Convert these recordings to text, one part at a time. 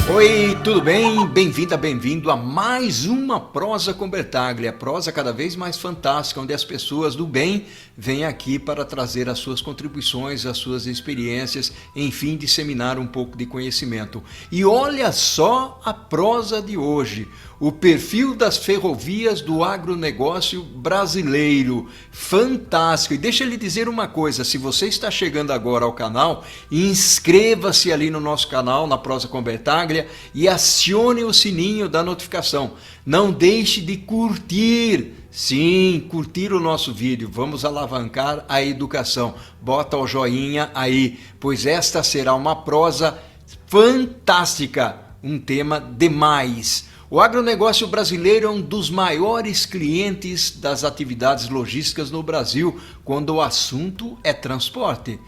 Oi, tudo bem? Bem-vinda, bem-vindo a mais uma Prosa com Bertaglia, a prosa cada vez mais fantástica, onde as pessoas do bem vêm aqui para trazer as suas contribuições, as suas experiências, enfim, disseminar um pouco de conhecimento. E olha só a prosa de hoje, o perfil das ferrovias do agronegócio brasileiro. Fantástico! E deixa eu lhe dizer uma coisa, se você está chegando agora ao canal, inscreva-se ali no nosso canal, na Prosa com Bertaglia, e acione o sininho da notificação. Não deixe de curtir. Sim, curtir o nosso vídeo. Vamos alavancar a educação. Bota o joinha aí, pois esta será uma prosa fantástica. Um tema demais. O agronegócio brasileiro é um dos maiores clientes das atividades logísticas no Brasil, quando o assunto é transporte.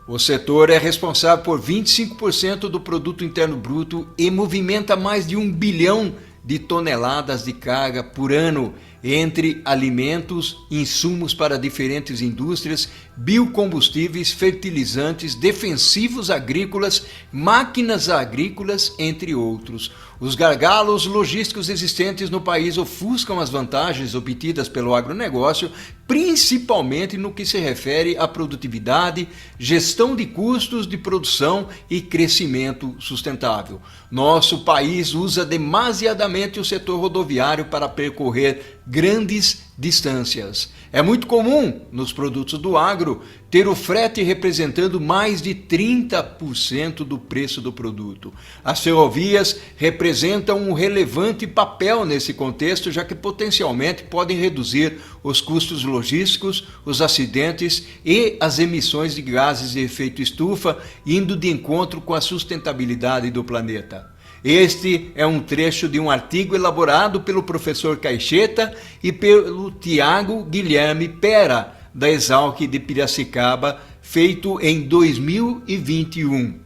O setor é responsável por 25% do produto interno bruto e movimenta mais de 1 bilhão de toneladas de carga por ano, entre alimentos, insumos para diferentes indústrias, biocombustíveis, fertilizantes, defensivos agrícolas, máquinas agrícolas, entre outros. Os gargalos logísticos existentes no país ofuscam as vantagens obtidas pelo agronegócio, principalmente no que se refere à produtividade, gestão de custos de produção e crescimento sustentável. Nosso país usa demasiadamente o setor rodoviário para percorrer grandes distâncias. É muito comum nos produtos do agro ter o frete representando mais de 30% do preço do produto. As ferrovias representam um relevante papel nesse contexto, já que potencialmente podem reduzir os custos logísticos, os acidentes e as emissões de gases de efeito estufa, indo de encontro com a sustentabilidade do planeta. Este é um trecho de um artigo elaborado pelo professor Caixeta e pelo Tiago Guilherme Pera, da Exalc de Piracicaba, feito em 2021.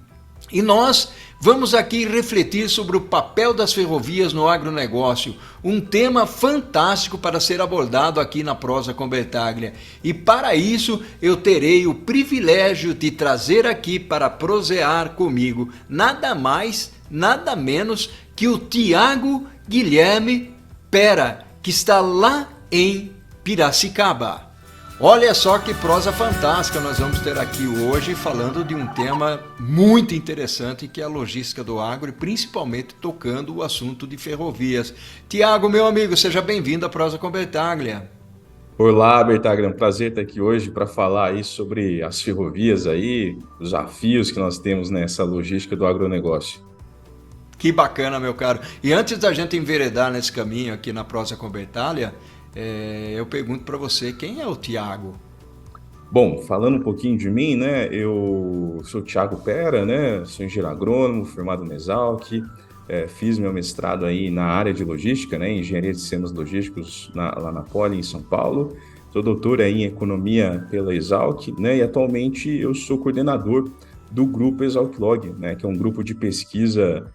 E nós vamos aqui refletir sobre o papel das ferrovias no agronegócio, um tema fantástico para ser abordado aqui na Prosa com Bertaglia. E para isso eu terei o privilégio de trazer aqui para prosear comigo nada mais, nada menos que o Tiago Guilherme Pera, que está lá em Piracicaba. Olha só que prosa fantástica nós vamos ter aqui hoje, falando de um tema muito interessante, que é a logística do agro, e principalmente tocando o assunto de ferrovias. Tiago, meu amigo, seja bem-vindo à Prosa com Bertaglia. Olá, Bertaglia, é um prazer estar aqui hoje para falar aí sobre as ferrovias aí, os desafios que nós temos nessa logística do agronegócio. Que bacana, meu caro. E antes da gente enveredar nesse caminho aqui na Prosa com Bertaglia, eu pergunto para você, quem é o Tiago? Bom, falando um pouquinho de mim, né, eu sou Thiago Pera, né, sou engenheiro agrônomo, formado na Exalc, fiz meu mestrado aí na área de logística, né, engenharia de sistemas logísticos lá na Poli, em São Paulo, sou doutor aí em economia pela Exalc, né, e atualmente eu sou coordenador do grupo Exalc-Log, né, que é um grupo de pesquisa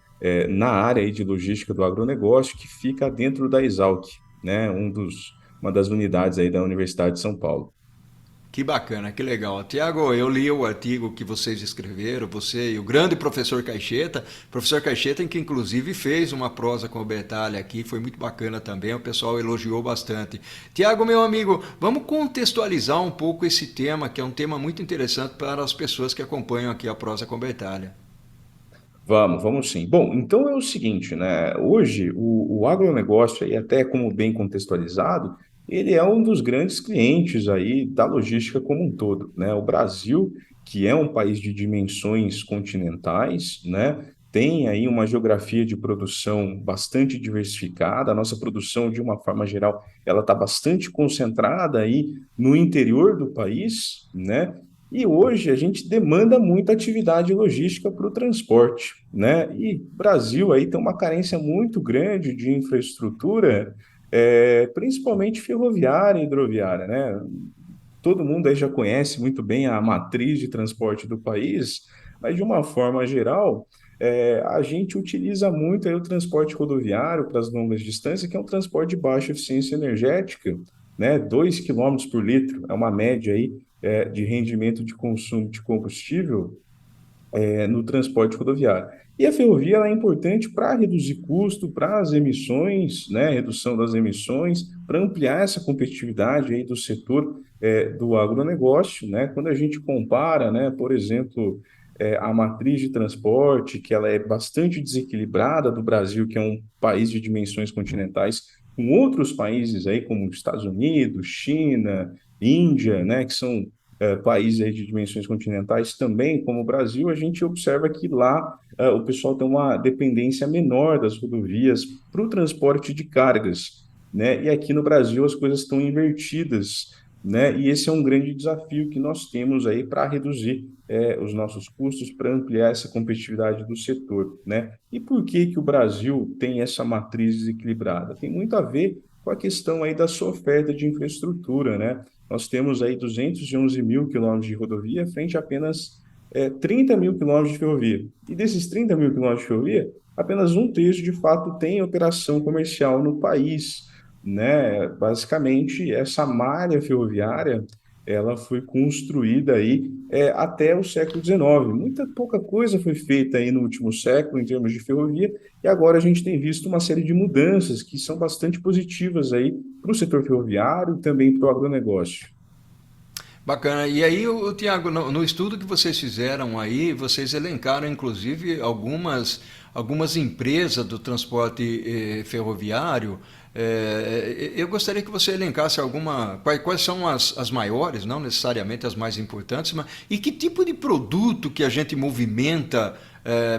na área aí de logística do agronegócio que fica dentro da Exalc, né, uma das unidades aí da Universidade de São Paulo. Que bacana, que legal. Tiago, eu li o artigo que vocês escreveram, você e o grande professor Caixeta, em que inclusive fez uma prosa com o Bertaglia aqui, foi muito bacana também, o pessoal elogiou bastante. Tiago, meu amigo, vamos contextualizar um pouco esse tema, que é um tema muito interessante para as pessoas que acompanham aqui a prosa com Bertaglia. Vamos sim. Bom, então é o seguinte, né? Hoje, o agronegócio, aí, até como bem contextualizado, ele é um dos grandes clientes aí da logística como um todo, né? O Brasil, que é um país de dimensões continentais, né? Tem aí uma geografia de produção bastante diversificada. A nossa produção, de uma forma geral, ela está bastante concentrada aí no interior do país, né? E hoje a gente demanda muita atividade logística para o transporte, né? E o Brasil aí tem uma carência muito grande de infraestrutura, principalmente ferroviária e hidroviária, né? Todo mundo aí já conhece muito bem a matriz de transporte do país, mas de uma forma geral, a gente utiliza muito aí o transporte rodoviário para as longas distâncias, que é um transporte de baixa eficiência energética, né? 2 quilômetros por litro é uma média aí de rendimento de consumo de combustível no transporte rodoviário. E a ferrovia ela é importante para reduzir custo, para as emissões, né, redução das emissões, para ampliar essa competitividade aí do setor do agronegócio, né? Quando a gente compara, né, por exemplo, a matriz de transporte, que ela é bastante desequilibrada do Brasil, que é um país de dimensões continentais, com outros países aí, como Estados Unidos, China, Índia, né, que são países aí de dimensões continentais também, como o Brasil, a gente observa que lá o pessoal tem uma dependência menor das rodovias para o transporte de cargas, né? E aqui no Brasil as coisas estão invertidas, né? E esse é um grande desafio que nós temos aí para reduzir os nossos custos, para ampliar essa competitividade do setor, né? E por que que o Brasil tem essa matriz desequilibrada? Tem muito a ver com a questão aí da sua oferta de infraestrutura, né? Nós temos aí 211 mil quilômetros de rodovia frente a apenas 30 mil quilômetros de ferrovia. E desses 30 mil quilômetros de ferrovia, apenas um terço de fato tem operação comercial no país, né? Basicamente, essa malha ferroviária, ela foi construída aí até o século XIX. Muita pouca coisa foi feita aí no último século em termos de ferrovia, e agora a gente tem visto uma série de mudanças que são bastante positivas aí para o setor ferroviário e também para o agronegócio. Bacana. E aí, Tiago, no estudo que vocês fizeram aí, vocês elencaram inclusive algumas empresas do transporte ferroviário. Eu gostaria que você elencasse quais são as maiores, não necessariamente as mais importantes, mas e que tipo de produto que a gente movimenta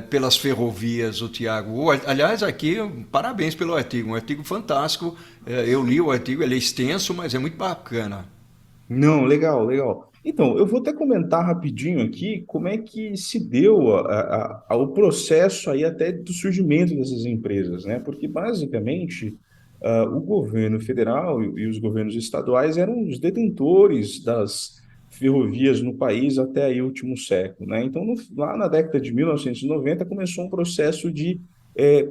pelas ferrovias, o Tiago. Aliás, aqui, parabéns pelo artigo, um artigo fantástico. Eu li o artigo, ele é extenso, mas é muito bacana. Não, legal, legal. Então, eu vou até comentar rapidinho aqui como é que se deu o processo aí até do surgimento dessas empresas, né? Porque, basicamente, o governo federal e os governos estaduais eram os detentores das ferrovias no país até aí o último século, né? Então, lá na década de 1990, começou um processo de eh,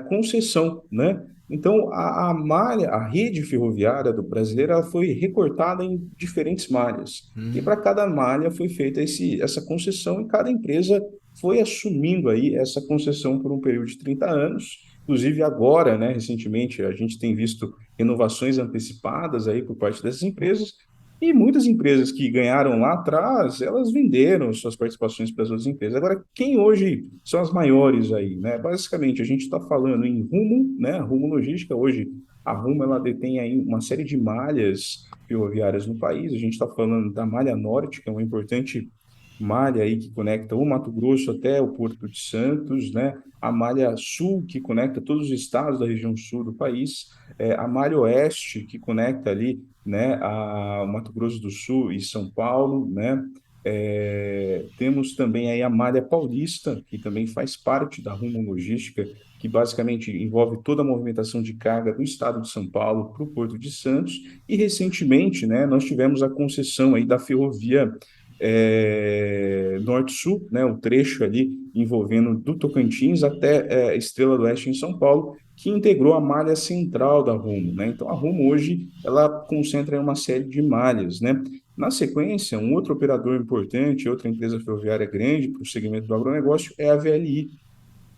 concessão, né? Então, a malha, a rede ferroviária do brasileira, ela foi recortada em diferentes malhas. E para cada malha foi feita essa concessão e cada empresa foi assumindo aí essa concessão por um período de 30 anos. Inclusive agora, né, recentemente, a gente tem visto renovações antecipadas aí por parte dessas empresas e muitas empresas que ganharam lá atrás, elas venderam suas participações para as outras empresas. Agora, quem hoje são as maiores aí, né? Basicamente, a gente está falando em Rumo, né? Rumo Logística. Hoje, a Rumo ela detém aí uma série de malhas ferroviárias no país. A gente está falando da Malha Norte, que é uma importante malha aí que conecta o Mato Grosso até o Porto de Santos, né? A Malha Sul, que conecta todos os estados da região sul do país, a Malha Oeste, que conecta ali, né, o Mato Grosso do Sul e São Paulo, né? Temos também aí a Malha Paulista, que também faz parte da Rumo Logística, que basicamente envolve toda a movimentação de carga do estado de São Paulo para o Porto de Santos. E recentemente, né, nós tivemos a concessão aí da ferrovia Norte-Sul, né, o trecho ali envolvendo do Tocantins até Estrela do Oeste em São Paulo, que integrou a malha central da Rumo, né? Então a Rumo hoje ela concentra uma série de malhas, né? Na sequência, um outro operador importante, outra empresa ferroviária grande para o segmento do agronegócio é a VLI,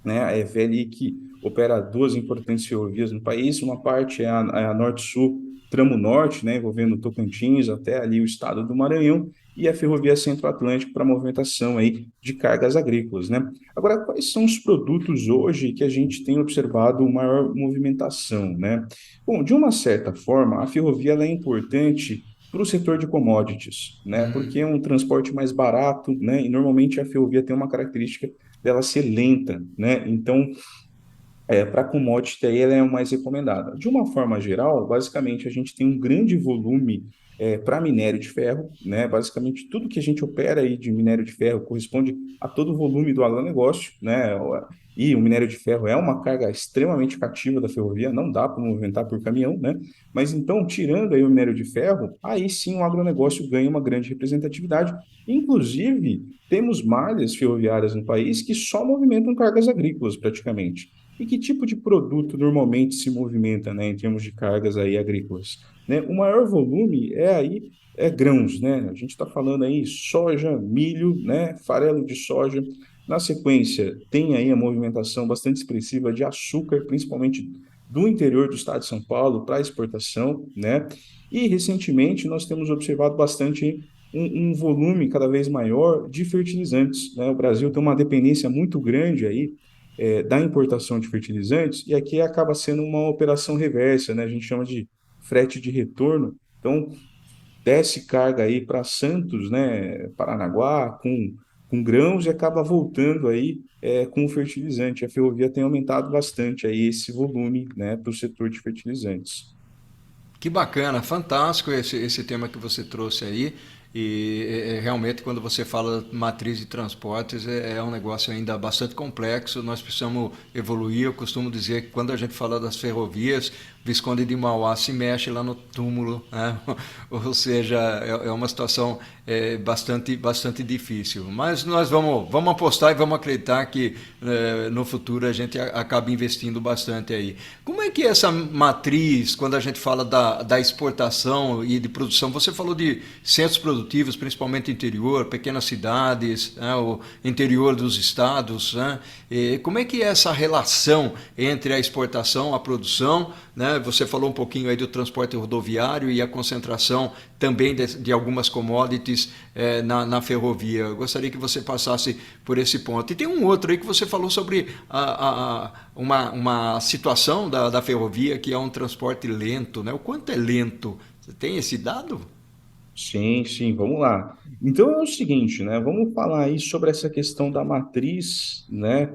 né? A VLI que opera duas importantes ferrovias no país, uma parte é a Norte-Sul, tramo norte, né, envolvendo Tocantins até ali o estado do Maranhão, e a Ferrovia Centro-Atlântico para movimentação aí de cargas agrícolas, né? Agora, quais são os produtos hoje que a gente tem observado maior movimentação, né? Bom, de uma certa forma, a ferrovia ela é importante para o setor de commodities, né? Porque é um transporte mais barato, né? E normalmente a ferrovia tem uma característica dela ser lenta, né? Então, para commodity aí ela é a mais recomendada. De uma forma geral, basicamente a gente tem um grande volume para minério de ferro, né? Basicamente tudo que a gente opera aí de minério de ferro corresponde a todo o volume do agronegócio, né? E o minério de ferro é uma carga extremamente cativa da ferrovia, não dá para movimentar por caminhão, né? Mas então, tirando aí o minério de ferro, aí sim o agronegócio ganha uma grande representatividade. Inclusive, temos malhas ferroviárias no país que só movimentam cargas agrícolas praticamente. E que tipo de produto normalmente se movimenta, né, em termos de cargas aí agrícolas? Né? O maior volume é aí grãos, né? A gente está falando aí soja, milho, né? Farelo de soja. Na sequência, tem aí a movimentação bastante expressiva de açúcar, principalmente do interior do estado de São Paulo para exportação, né? E recentemente nós temos observado bastante um volume cada vez maior de fertilizantes, né? O Brasil tem uma dependência muito grande aí da importação de fertilizantes, e aqui acaba sendo uma operação reversa, né? A gente chama de frete de retorno. Então, desce carga aí para Santos, né, Paranaguá, com grãos e acaba voltando aí com fertilizante. A ferrovia tem aumentado bastante aí esse volume, né, para o setor de fertilizantes. Que bacana, fantástico esse tema que você trouxe aí. E realmente, quando você fala matriz de transportes, é um negócio ainda bastante complexo. Nós precisamos evoluir. Eu costumo dizer que quando a gente fala das ferrovias, Visconde de Mauá se mexe lá no túmulo, né? Ou seja, é uma situação bastante difícil. Mas nós vamos apostar e vamos acreditar que no futuro a gente acaba investindo bastante aí. Como é que é essa matriz, quando a gente fala da exportação e de produção? Você falou de centros produtivos, principalmente interior, pequenas cidades, né, o interior dos estados. Né? E como é que é essa relação entre a exportação, a produção? Né? Você falou um pouquinho aí do transporte rodoviário e a concentração também de algumas commodities na ferrovia. Eu gostaria que você passasse por esse ponto. E tem um outro aí que você falou sobre uma situação da ferrovia que é um transporte lento. Né? O quanto é lento? Você tem esse dado? Sim, sim, vamos lá. Então é o seguinte, né? Vamos falar aí sobre essa questão da matriz, né,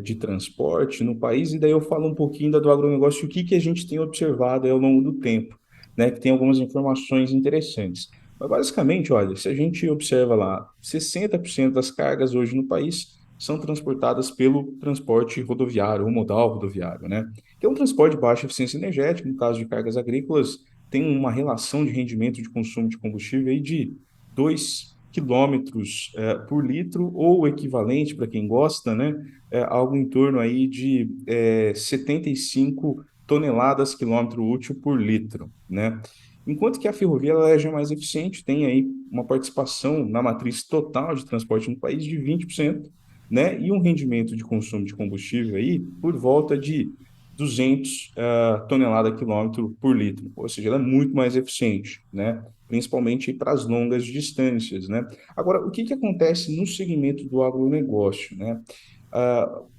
de transporte no país, e daí eu falo um pouquinho do agronegócio e o que que a gente tem observado aí ao longo do tempo, né, que tem algumas informações interessantes. Mas basicamente, olha, se a gente observa lá, 60% das cargas hoje no país são transportadas pelo transporte rodoviário, ou modal rodoviário, né? Que é um transporte de baixa eficiência energética, no caso de cargas agrícolas tem uma relação de rendimento de consumo de combustível aí de 2 quilômetros por litro, ou equivalente, para quem gosta, né, algo em torno aí de 75 toneladas quilômetro útil por litro, né? Enquanto que a ferrovia ela é já mais eficiente, tem aí uma participação na matriz total de transporte no país de 20%, né? E um rendimento de consumo de combustível aí por volta de 200 tonelada quilômetro por litro, ou seja, ela é muito mais eficiente, né? Principalmente para as longas distâncias, né? Agora, o que que acontece no segmento do agronegócio, né?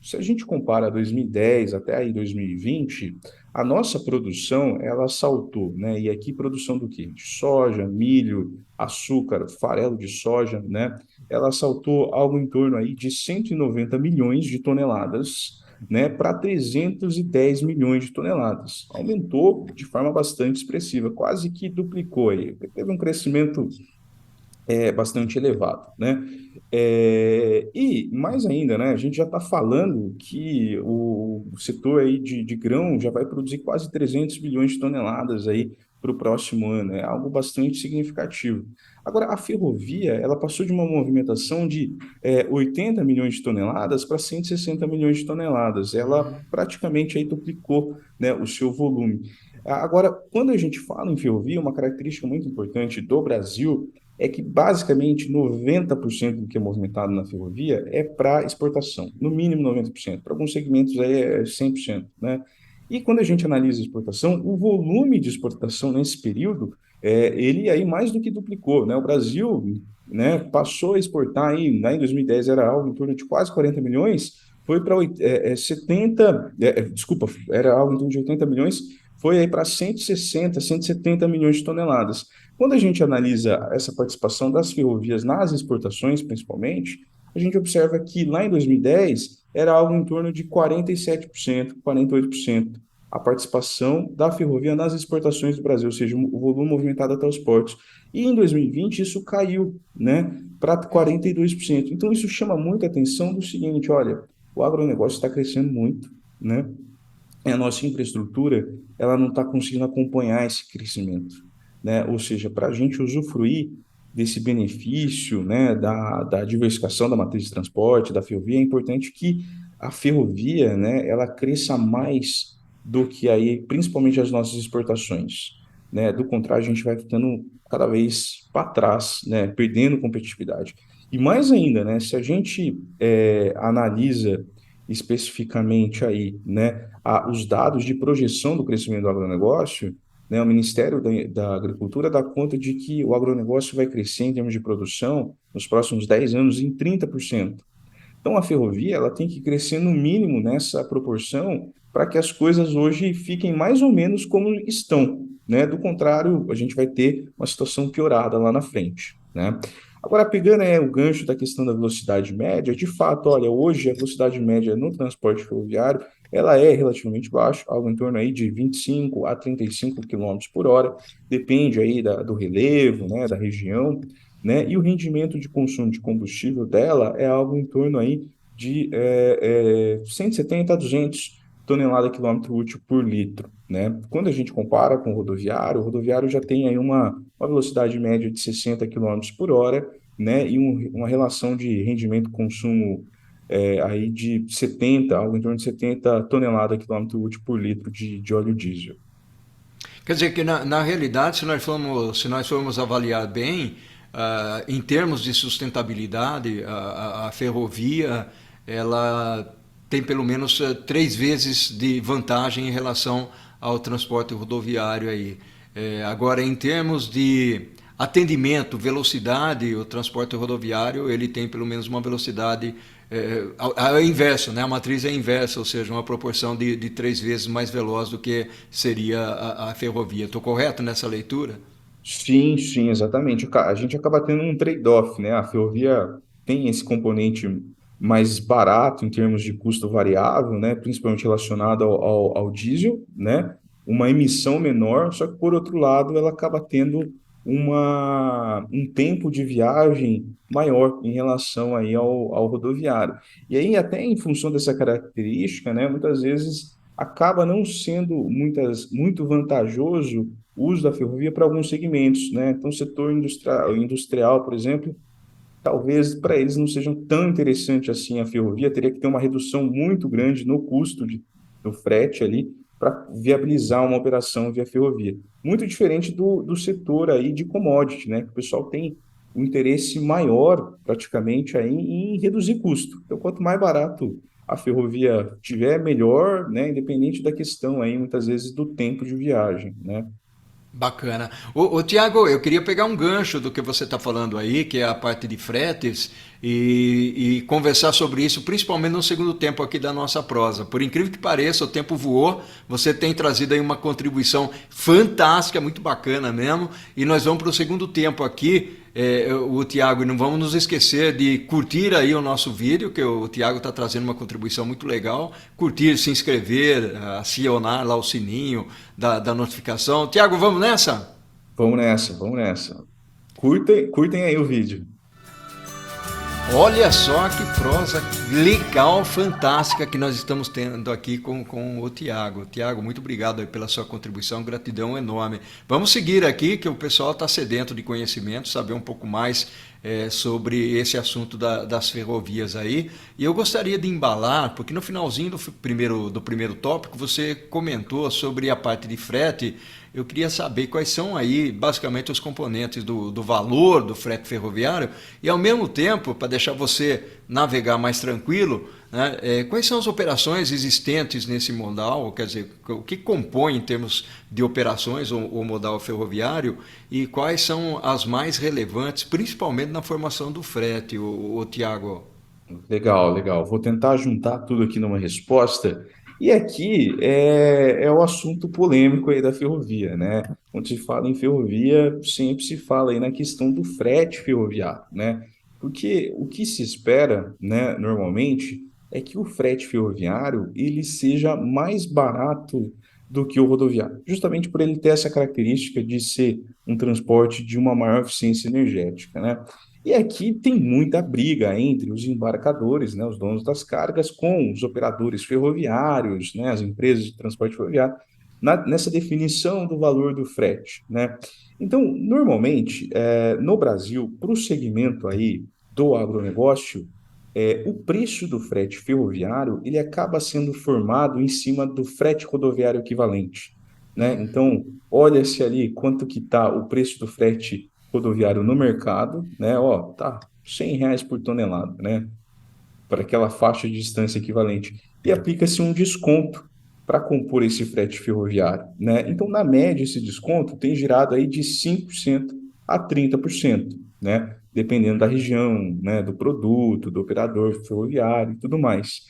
Se a gente compara 2010 até aí 2020, a nossa produção, ela saltou, né? E aqui produção do quê? De soja, milho, açúcar, farelo de soja, né? Ela saltou algo em torno aí de 190 milhões de toneladas, né, para 310 milhões de toneladas. Aumentou de forma bastante expressiva, quase que duplicou aí. Teve um crescimento bastante elevado, né? E mais ainda, né? A gente já está falando que o setor aí de grão já vai produzir quase 300 bilhões de toneladas aí para o próximo ano. É algo bastante significativo. Agora, a ferrovia, ela passou de uma movimentação de 80 milhões de toneladas para 160 milhões de toneladas. Ela praticamente aí duplicou, né, o seu volume. Agora, quando a gente fala em ferrovia, uma característica muito importante do Brasil é que basicamente 90% do que é movimentado na ferrovia é para exportação, no mínimo 90%. Para alguns segmentos aí é 100%, né? E quando a gente analisa a exportação, o volume de exportação nesse período, ele aí mais do que duplicou, né? O Brasil, né, passou a exportar aí, lá em 2010 era algo em torno de quase 40 milhões, foi para 70, desculpa, era algo em torno de 80 milhões, foi aí para 160, 170 milhões de toneladas. Quando a gente analisa essa participação das ferrovias nas exportações, principalmente, a gente observa que lá em 2010 era algo em torno de 47%, 48% a participação da ferrovia nas exportações do Brasil, ou seja, o volume movimentado até os portos. E em 2020 isso caiu, né, para 42%. Então isso chama muita atenção do seguinte, olha, o agronegócio está crescendo muito, né? A nossa infraestrutura ela não está conseguindo acompanhar esse crescimento, né? Ou seja, para a gente usufruir desse benefício, né, da diversificação da matriz de transporte, da ferrovia, é importante que a ferrovia, né, ela cresça mais do que aí, principalmente as nossas exportações. né? Do contrário, a gente vai ficando cada vez para trás, né? Perdendo competitividade. E mais ainda, né? Se a gente analisa especificamente aí, né, os dados de projeção do crescimento do agronegócio, né, o Ministério da Agricultura dá conta de que o agronegócio vai crescer em termos de produção nos próximos 10 anos em 30%. Então, a ferrovia ela tem que crescer no mínimo nessa proporção para que as coisas hoje fiquem mais ou menos como estão, né? Do contrário, a gente vai ter uma situação piorada lá na frente, né? Agora, pegando o gancho da questão da velocidade média, de fato, olha, hoje a velocidade média no transporte ferroviário, ela é relativamente baixa, algo em torno aí de 25 a 35 quilômetros por hora, depende aí do relevo, né, da região, né? E o rendimento de consumo de combustível dela é algo em torno aí de 170 a 200 toneladas quilômetro útil por litro, né? Quando a gente compara com o rodoviário já tem aí uma velocidade média de 60 quilômetros por hora, né? E uma relação de rendimento-consumo aí de 70, algo em torno de 70 toneladas quilômetro útil por litro de óleo diesel. Quer dizer que na realidade, se nós formos avaliar bem, em termos de sustentabilidade, a ferrovia ela tem pelo menos 3 vezes de vantagem em relação ao transporte rodoviário aí. Agora, em termos de atendimento, velocidade, o transporte rodoviário ele tem pelo menos uma velocidade ao inverso, né? A matriz é inversa, ou seja, uma proporção de 3 vezes mais veloz do que seria a ferrovia. Estou correto nessa leitura? Sim, sim, exatamente. A gente acaba tendo um trade-off, né? A ferrovia tem esse componente mais barato em termos de custo variável, né? Principalmente relacionado ao diesel, né? Uma emissão menor, só que por outro lado ela acaba tendo um tempo de viagem maior em relação aí ao rodoviário. E aí, até em função dessa característica, né? Muitas vezes acaba não sendo muito vantajoso o uso da ferrovia para alguns segmentos, né? Então, o setor industrial, por exemplo, talvez para eles não sejam tão interessante assim a ferrovia, teria que ter uma redução muito grande no custo do frete ali para viabilizar uma operação via ferrovia. Muito diferente do setor aí de commodity, né? Que o pessoal tem um interesse maior, praticamente, aí, em reduzir custo. Então, quanto mais barato a ferrovia tiver, melhor, né? Independente da questão aí, muitas vezes, do tempo de viagem, né? Bacana. Ô, Tiago, eu queria pegar um gancho do que você está falando aí, que é a parte de fretes, e conversar sobre isso, principalmente no segundo tempo aqui da nossa prosa. Por incrível que pareça, o tempo voou, você tem trazido aí uma contribuição fantástica, muito bacana mesmo, e nós vamos para o segundo tempo aqui, o Tiago, e não vamos nos esquecer de curtir aí o nosso vídeo, que o Tiago está trazendo uma contribuição muito legal. Curtir, se inscrever, acionar lá o sininho da notificação. Tiago, vamos nessa? Vamos nessa, vamos nessa. Curtem aí o vídeo. Olha só que prosa legal, fantástica que nós estamos tendo aqui com o Tiago. Tiago, muito obrigado aí pela sua contribuição, gratidão enorme. Vamos seguir aqui, que o pessoal está sedento de conhecimento, saber um pouco mais sobre esse assunto das ferrovias aí. E eu gostaria de embalar, porque no finalzinho do primeiro tópico você comentou sobre a parte de frete. Eu queria saber quais são aí, basicamente, os componentes do valor do frete ferroviário e, ao mesmo tempo, para deixar você navegar mais tranquilo, né, quais são as operações existentes nesse modal, quer dizer, o que compõe em termos de operações o modal ferroviário e quais são as mais relevantes, principalmente na formação do frete, o Tiago? Legal, legal. Vou tentar juntar tudo aqui numa resposta. E aqui é o assunto polêmico aí da ferrovia, né? Quando se fala em ferrovia, sempre se fala aí na questão do frete ferroviário, né? Porque o que se espera, né, normalmente, é que o frete ferroviário ele seja mais barato do que o rodoviário, justamente por ele ter essa característica de ser um transporte de uma maior eficiência energética, né? E aqui tem muita briga entre os embarcadores, né, os donos das cargas, com os operadores ferroviários, né, as empresas de transporte ferroviário, nessa definição do valor do frete, né? Então, normalmente, no Brasil, para o segmento aí do agronegócio, o preço do frete ferroviário ele acaba sendo formado em cima do frete rodoviário equivalente. né? Então, olha-se ali quanto que está o preço do frete rodoviário no mercado, né? Ó, tá R$ 100 por tonelada, né? Para aquela faixa de distância equivalente. E aplica-se um desconto para compor esse frete ferroviário, né? Então, na média, esse desconto tem girado aí de 5% a 30%, né? Dependendo da região, né? Do produto, do operador ferroviário e tudo mais.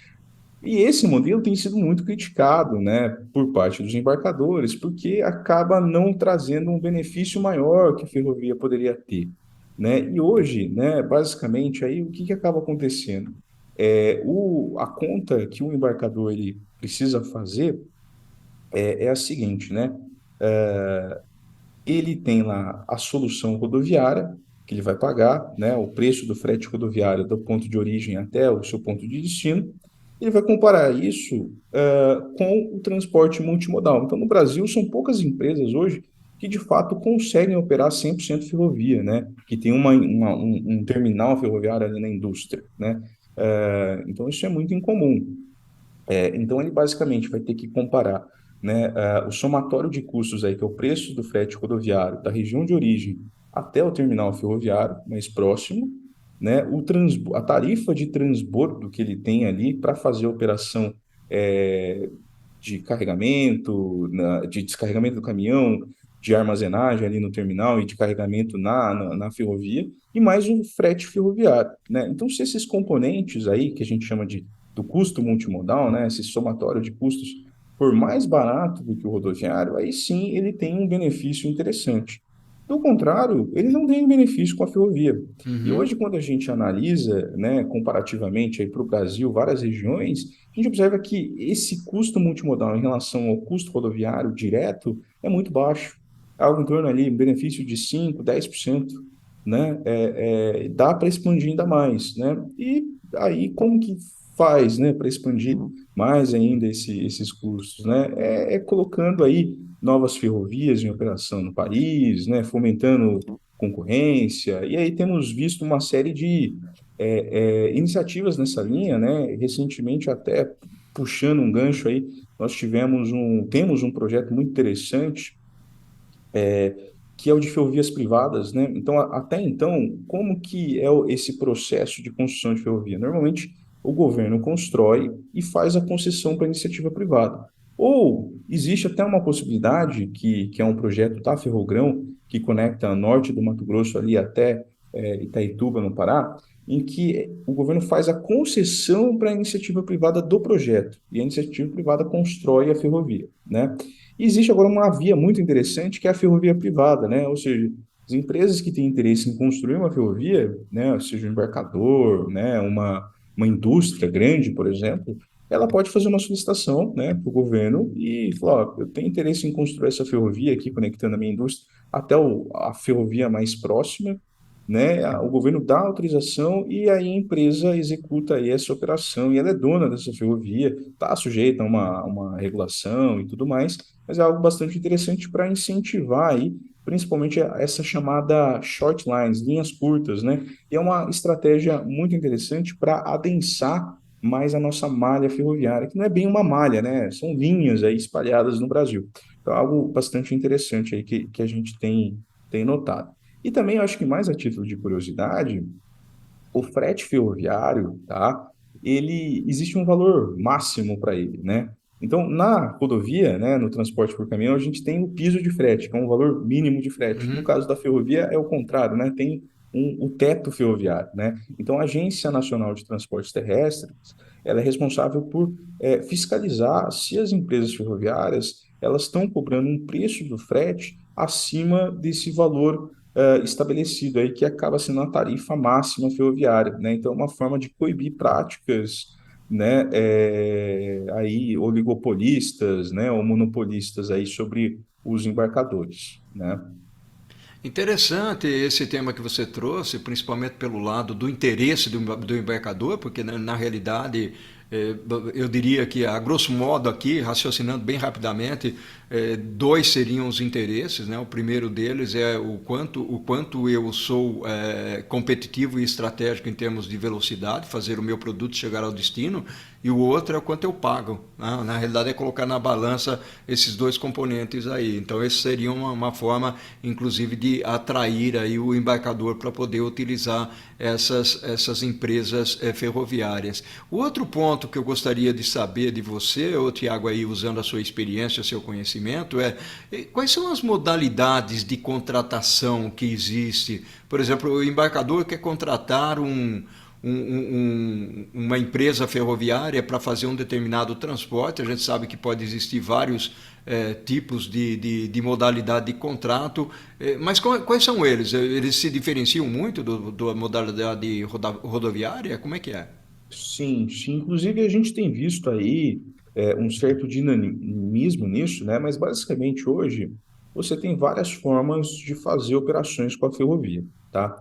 E esse modelo tem sido muito criticado, né, por parte dos embarcadores, porque acaba não trazendo um benefício maior que a ferrovia poderia ter, né? E hoje, né, basicamente, aí o que acaba acontecendo? A conta que o embarcador ele precisa fazer é a seguinte, né? Ele tem lá a solução rodoviária, que ele vai pagar, né, o preço do frete rodoviário do ponto de origem até o seu ponto de destino. Ele vai comparar isso com o transporte multimodal. Então, no Brasil, são poucas empresas hoje que, de fato, conseguem operar 100% ferrovia, né? Que tem um terminal ferroviário ali na indústria, né? Então, isso é muito incomum. Então, ele basicamente vai ter que comparar, né, o somatório de custos aí, que é o preço do frete rodoviário da região de origem até o terminal ferroviário mais próximo, né, a tarifa de transbordo que ele tem ali para fazer a operação é, de carregamento, de descarregamento do caminhão, de armazenagem ali no terminal e de carregamento na ferrovia, e mais um frete ferroviário, né? Então, se esses componentes aí, que a gente chama do custo multimodal, né, esse somatório de custos, for mais barato do que o rodoviário, aí sim ele tem um benefício interessante. Do contrário, ele não tem um benefício com a ferrovia. E Uhum. hoje, quando a gente analisa, né, comparativamente para o Brasil, várias regiões, a gente observa que esse custo multimodal em relação ao custo rodoviário direto é muito baixo. Algo em torno ali, um benefício de 5, 10%, né? Dá para expandir ainda mais, né? E aí, como que faz, né, para expandir mais ainda esses custos, né? Colocando aí novas ferrovias em operação no país, né? Fomentando concorrência. E aí temos visto uma série de iniciativas nessa linha, né? Recentemente, até puxando um gancho aí, nós temos um projeto muito interessante, que é o de ferrovias privadas, né? Então, até então, como que é esse processo de construção de ferrovia? Normalmente, o governo constrói e faz a concessão para a iniciativa privada. Ou existe até uma possibilidade, que é um projeto da Ferrogrão, que conecta a norte do Mato Grosso ali até Itaituba, no Pará, em que o governo faz a concessão para a iniciativa privada do projeto, e a iniciativa privada constrói a ferrovia, né? E existe agora uma via muito interessante que é a ferrovia privada, né? Ou seja, as empresas que têm interesse em construir uma ferrovia, né, seja um embarcador, né, uma indústria grande, por exemplo, ela pode fazer uma solicitação, né, para o governo e falar, ó, eu tenho interesse em construir essa ferrovia aqui, conectando a minha indústria até a ferrovia mais próxima, né? O governo dá autorização e aí a empresa executa aí essa operação e ela é dona dessa ferrovia, está sujeita a uma regulação e tudo mais, mas é algo bastante interessante para incentivar aí, principalmente essa chamada short lines, linhas curtas, né? E é uma estratégia muito interessante para adensar mais a nossa malha ferroviária, que não é bem uma malha, né? São linhas aí espalhadas no Brasil. Então, é algo bastante interessante aí que a gente tem notado. E também, eu acho que mais a título de curiosidade, o frete ferroviário, tá? Ele existe um valor máximo para ele, né? Então, na rodovia, né, no transporte por caminhão, a gente tem o piso de frete, que é um valor mínimo de frete. No Uhum. caso da ferrovia, é o contrário, né? Tem o teto ferroviário, né? Então, a Agência Nacional de Transportes Terrestres, ela é responsável por fiscalizar se as empresas ferroviárias elas estão cobrando um preço do frete acima desse valor estabelecido aí, que acaba sendo a tarifa máxima ferroviária, né? Então, é uma forma de coibir práticas, né, aí oligopolistas, né, ou monopolistas aí sobre os embarcadores, né? Interessante esse tema que você trouxe, principalmente pelo lado do interesse do embarcador, porque na realidade eu diria que, a grosso modo, aqui, raciocinando bem rapidamente, dois seriam os interesses. Né? O primeiro deles é o quanto eu sou competitivo e estratégico em termos de velocidade, fazer o meu produto chegar ao destino, e o outro é o quanto eu pago. Né? Na realidade é colocar na balança esses dois componentes aí. Então esse seria uma forma, inclusive, de atrair aí o embarcador para poder utilizar essas empresas ferroviárias. O outro ponto que eu gostaria de saber de você, ô Tiago, aí usando a sua experiência, seu conhecimento, quais são as modalidades de contratação que existe? Por exemplo, o embarcador quer contratar uma empresa ferroviária para fazer um determinado transporte. A gente sabe que pode existir vários tipos de modalidade de contrato, mas quais são eles? Eles se diferenciam muito da modalidade rodoviária? Como é que é? Sim, sim. Inclusive, a gente tem visto aí um certo dinamismo nisso, né? Mas basicamente hoje você tem várias formas de fazer operações com a ferrovia, tá?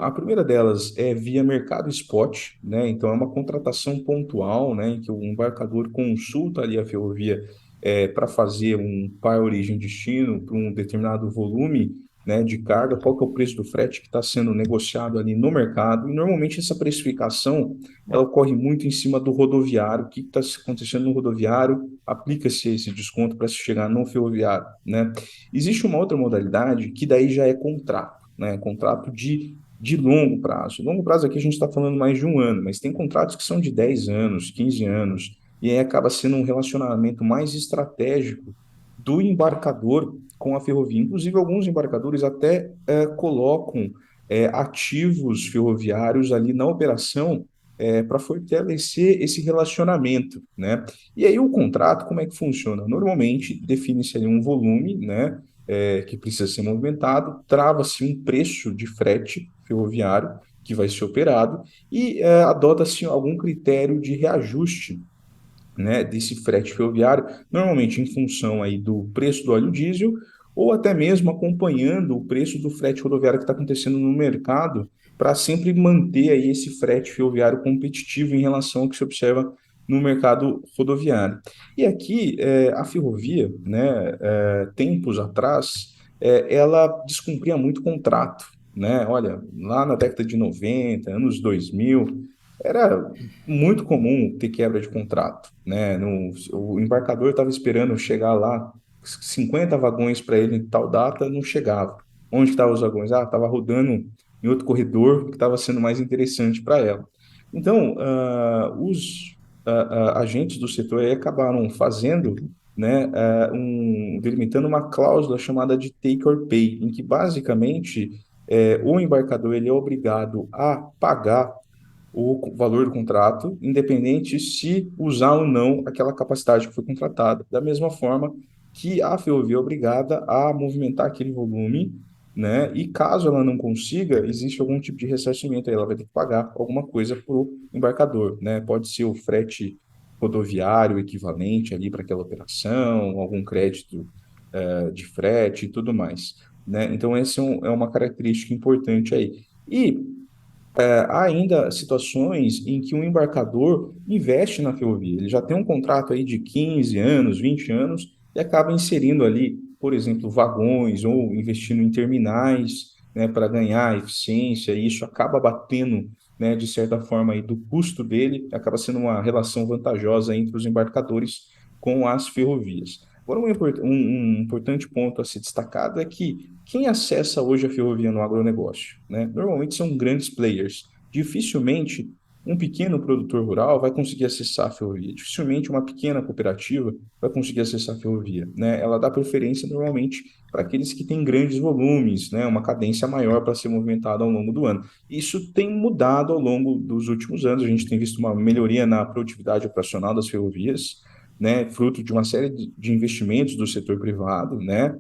A primeira delas é via mercado spot, né? Então é uma contratação pontual, né? Em que o embarcador consulta ali a ferrovia para fazer um par origem-destino para um determinado volume, né, de carga, qual que é o preço do frete que está sendo negociado ali no mercado, e normalmente essa precificação ela ocorre muito em cima do rodoviário, o que está acontecendo no rodoviário, aplica-se esse desconto para se chegar no ferroviário, né? Existe uma outra modalidade que daí já é contrato, né, contrato de longo prazo. Longo prazo aqui a gente está falando mais de um ano, mas tem contratos que são de 10 anos, 15 anos, e aí acaba sendo um relacionamento mais estratégico do embarcador com a ferrovia. Inclusive, alguns embarcadores até colocam ativos ferroviários ali na operação para fortalecer esse relacionamento, né? E aí o contrato, como é que funciona? Normalmente, define-se ali um volume, né, que precisa ser movimentado, trava-se um preço de frete ferroviário que vai ser operado e adota-se algum critério de reajuste, né, desse frete ferroviário, normalmente em função aí do preço do óleo diesel ou até mesmo acompanhando o preço do frete rodoviário que está acontecendo no mercado, para sempre manter aí esse frete ferroviário competitivo em relação ao que se observa no mercado rodoviário. E aqui a ferrovia, né, tempos atrás, ela descumpria muito contrato, né? Olha, lá na década de 90, anos 2000, era muito comum ter quebra de contrato, né? O embarcador estava esperando chegar lá, 50 vagões para ele em tal data, não chegava. Onde estavam os vagões? Ah, estava rodando em outro corredor que estava sendo mais interessante para ela. Então, os agentes do setor aí acabaram fazendo, né, delimitando uma cláusula chamada de take or pay, em que basicamente o embarcador ele é obrigado a pagar o valor do contrato, independente se usar ou não aquela capacidade que foi contratada. Da mesma forma que a ferrovia é obrigada a movimentar aquele volume, né? E caso ela não consiga, existe algum tipo de ressarcimento, aí ela vai ter que pagar alguma coisa para o embarcador, né? Pode ser o frete rodoviário equivalente ali para aquela operação, algum crédito de frete e tudo mais, né? Então, essa é uma característica importante aí. E há ainda situações em que um embarcador investe na ferrovia. Ele já tem um contrato aí de 15 anos, 20 anos, e acaba inserindo ali, por exemplo, vagões ou investindo em terminais, né, para ganhar eficiência, e isso acaba batendo, né, de certa forma, aí, do custo dele, acaba sendo uma relação vantajosa entre os embarcadores com as ferrovias. Agora, um importante ponto a ser destacado é que quem acessa hoje a ferrovia no agronegócio, né? Normalmente são grandes players. Dificilmente um pequeno produtor rural vai conseguir acessar a ferrovia. Dificilmente uma pequena cooperativa vai conseguir acessar a ferrovia, né? Ela dá preferência normalmente para aqueles que têm grandes volumes, né? Uma cadência maior para ser movimentada ao longo do ano. Isso tem mudado ao longo dos últimos anos. A gente tem visto uma melhoria na produtividade operacional das ferrovias, né? Fruto de uma série de investimentos do setor privado, né?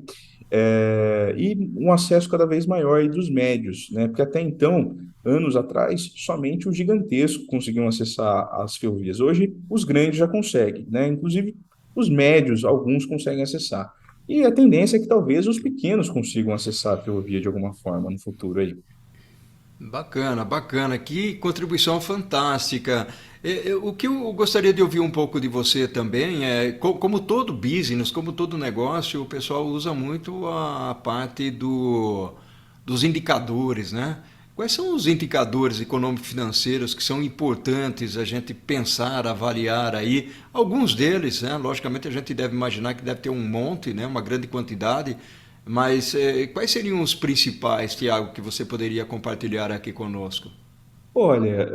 E um acesso cada vez maior aí dos médios, né? Porque até então, anos atrás, somente os gigantescos conseguiam acessar as ferrovias. Hoje, os grandes já conseguem, né? Inclusive, os médios, alguns conseguem acessar. E a tendência é que talvez os pequenos consigam acessar a ferrovia de alguma forma no futuro aí. Bacana, bacana. Que contribuição fantástica. O que eu gostaria de ouvir um pouco de você também é, como todo business, como todo negócio, o pessoal usa muito a parte dos indicadores, né? Quais são os indicadores econômico-financeiros que são importantes a gente pensar, avaliar aí? Alguns deles, né? Logicamente a gente deve imaginar que deve ter um monte, né? Uma grande quantidade, mas quais seriam os principais, Tiago, que você poderia compartilhar aqui conosco? Olha,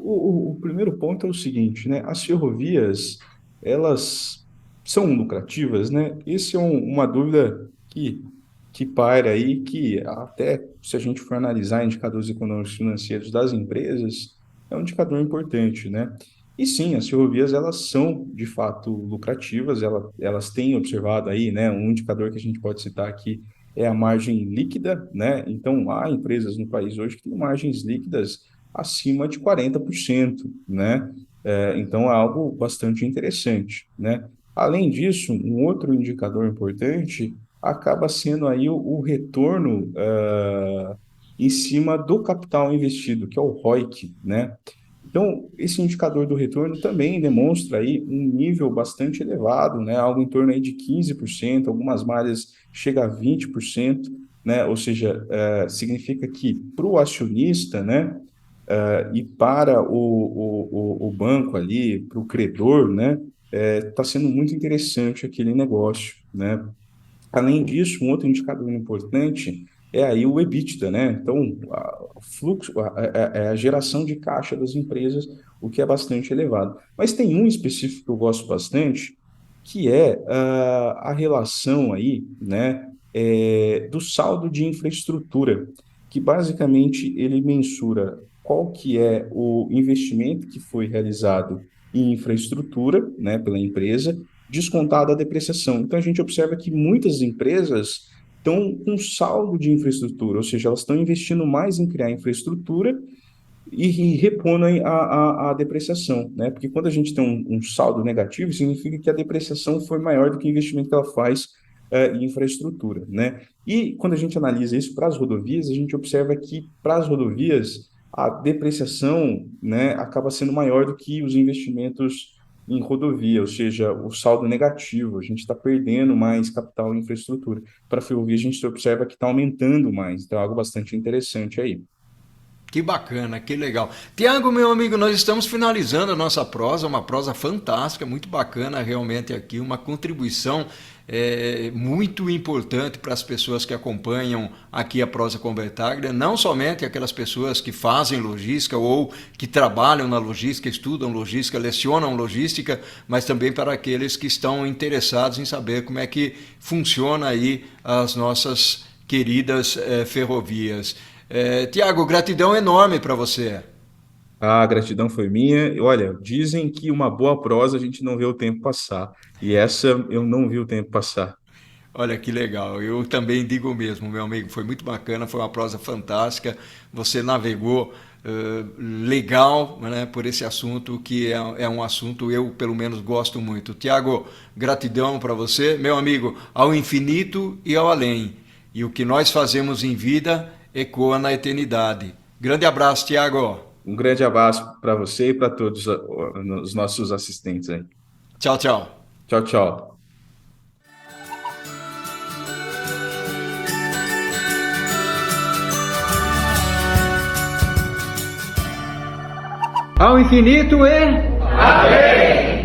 o primeiro ponto é o seguinte, né? As ferrovias, elas são lucrativas, né? Essa é uma dúvida que paira aí, que até se a gente for analisar indicadores econômicos e financeiros das empresas, é um indicador importante, né? E sim, as ferrovias, elas são, de fato, lucrativas, elas têm observado aí, né? Um indicador que a gente pode citar aqui é a margem líquida, né? Então, há empresas no país hoje que têm margens líquidas acima de 40%, né? Então, é algo bastante interessante, né? Além disso, um outro indicador importante acaba sendo aí o retorno em cima do capital investido, que é o ROIC, né? Então, esse indicador do retorno também demonstra aí um nível bastante elevado, né? Algo em torno aí de 15%, algumas malhas chega a 20%, né? Ou seja, significa que para o acionista, né? E para o banco ali, para o credor, né? Está sendo muito interessante aquele negócio, né? Além disso, um outro indicador importante é aí o EBITDA, né? Então, o fluxo, a geração de caixa das empresas, o que é bastante elevado. Mas tem um específico que eu gosto bastante, que é a relação aí, né, do saldo de infraestrutura, que basicamente ele mensura qual que é o investimento que foi realizado em infraestrutura, né, pela empresa, descontada a depreciação. Então, a gente observa que muitas empresas estão com saldo de infraestrutura, ou seja, elas estão investindo mais em criar infraestrutura e repondo a depreciação, né? Porque quando a gente tem um saldo negativo, significa que a depreciação foi maior do que o investimento que ela faz em infraestrutura, né? E quando a gente analisa isso para as rodovias, a gente observa que para as rodovias a depreciação, né, acaba sendo maior do que os investimentos em rodovia, ou seja, o saldo negativo, a gente está perdendo mais capital em infraestrutura. Para a ferrovia, a gente observa que está aumentando mais, então é algo bastante interessante aí. Que bacana, que legal. Tiago, meu amigo, nós estamos finalizando a nossa prosa, uma prosa fantástica, muito bacana realmente aqui, uma contribuição muito importante para as pessoas que acompanham aqui a Prosa Convertaglia, não somente aquelas pessoas que fazem logística ou que trabalham na logística, estudam logística, lecionam logística, mas também para aqueles que estão interessados em saber como é que funciona aí as nossas queridas ferrovias. Tiago, gratidão enorme para você. A gratidão foi minha. E, olha, dizem que uma boa prosa a gente não vê o tempo passar. E essa eu não vi o tempo passar. Olha que legal, eu também digo o mesmo, meu amigo, foi muito bacana, foi uma prosa fantástica, você navegou legal, né, por esse assunto que é um assunto eu pelo menos gosto muito. Tiago, gratidão para você, meu amigo, ao infinito e ao além. E o que nós fazemos em vida ecoa na eternidade. Grande abraço, Tiago. Um grande abraço para você e para todos os nossos assistentes aí. Tchau, tchau. Tchau, tchau. Ao infinito e... Amém!